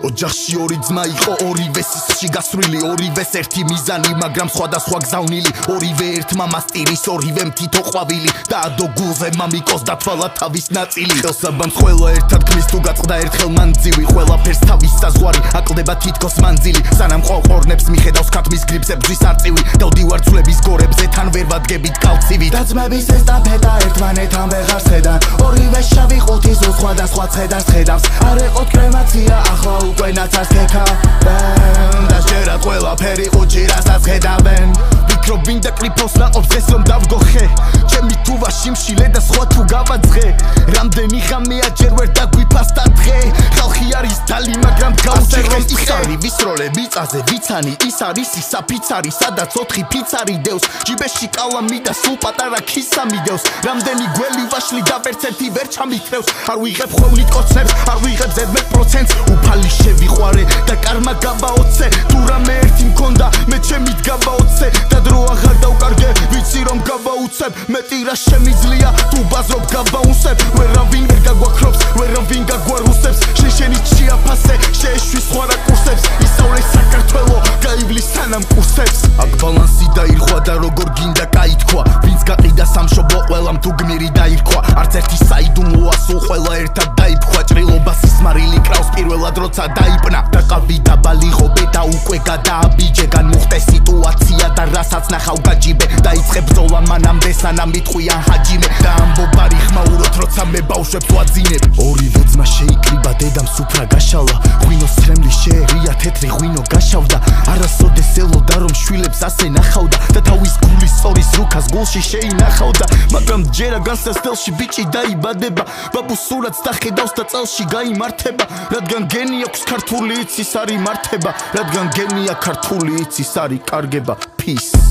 ოჯახში ორი ძმა იყო ორივე სისხლში გასვრილი ორივეს ერთი მიზანი მაგრამ სხვადასხვა გზავნილი ორივე ერთ მამას ტირის ორივემ თითო ყვავილი დაადო გულზე მამიკოს დათვალა თავის ნაწილი ხელსაბამს ყველა ერთად ქმნის თუ გაწყდა ერთხელ მანძივი ყველაფერს თავის საზღვარი აკლდება თითქოს მანძილი სანამ ყორნებს მიხედავს ქათმის გრიბს ებძვის არწივი დავდივარ ცვლების გორებზე თან ვერ ვადგებით კალცივით დაძმების ესტაფეტა ერთმანეთთან ვეღარ ცედან ორივე შავი ყუთი ზუსტ სხვადასხვა ცედას ხედავს არ ეყოთ კრემაცია ახლა უკვე ნაცარს ქექავენ დასჯერად ყველაფერი ყუჩი რასაც ხედავენ ვიქრობ ვინდა კლიფოს ნაყოფს დღეს რომ დავგოხე ჩემი თუვა შიმშილე და სხვა თუ გავაძღე რამდენი ხამია ჯერ ვერ დაგვიფასდა დღე ხალხი არის დალი მაგრამ გაუჭერეს ის არის ვის როლები წაზე ვიცანი ის არის ის საფიცარი სადაც 4 ფიცარი დევს ჯიბეში კალამი და სულ პატარა ქისა მიდევს რამდენი გველი ვაშლი და ვერცერთი ვერ ჩამითრევს არ ვიღებ ხოვნით კოცნებს არ ვიღებ ზედმეტ პროცენტს უფალი შევიყვარე და კარმა გაბაოცე თუ რამე ერთი მქონდა მე ჩემით გაბაოცე და დრო აღარ დავკარგე ვიცი რომ გაბაუცებ მეტი რა შემიძლია თუ ბაზრობ გაბაუნსებ ვერავინ ვერ გაგვაქრობს ვერავინ გაგვარუსებს შენით შეაფასე შეეშვის სხვა რაკურსებს ისწავლე საქართველო გაივლის სანამ კურსებს აქ ბალანსი დაირქვა და როგორ გინდა კაითქვა ვინც გაყიდა სამშობლო ყველამ თუ გმირი დაირქვა არც ერთი საიდუმლოა სულ ყველა ერთად დაიფქვა ჭრილობას ისმარილი კრავს პირველად როცა დაიპნა დაყავი დაბალი ღობე და უკვე გადააბიჯე განმუხტე სიტუაცია და რასაც ნახავ გაჯიბე დაიწყე ბრძოლა მანამდე სანამ მიტყვიან ჰაჯიმე და ამბობარი ხმაუროთ როცა მე ბავშვებს ვაძინებ ორივე ძმა შეიკრიბა დედამ სუფრა გაშალა ღვინოს ცრემლი შეერია თეთრი ღვინო გაშავდა არასოდეს ელოდა რომ შვილებს ასე ნახავდა და თავის გულის სწორის რუქას გულში შეინახავდა მაგრამ ჯერა განსას თელში ბიჭი დაიბადება ბაბუს სურათს დახედავს და წელში გაიმართება რადგან გენი აქვს ქართული იცის არის მართება რადგან გენია ქართული იცის არის კარგება peace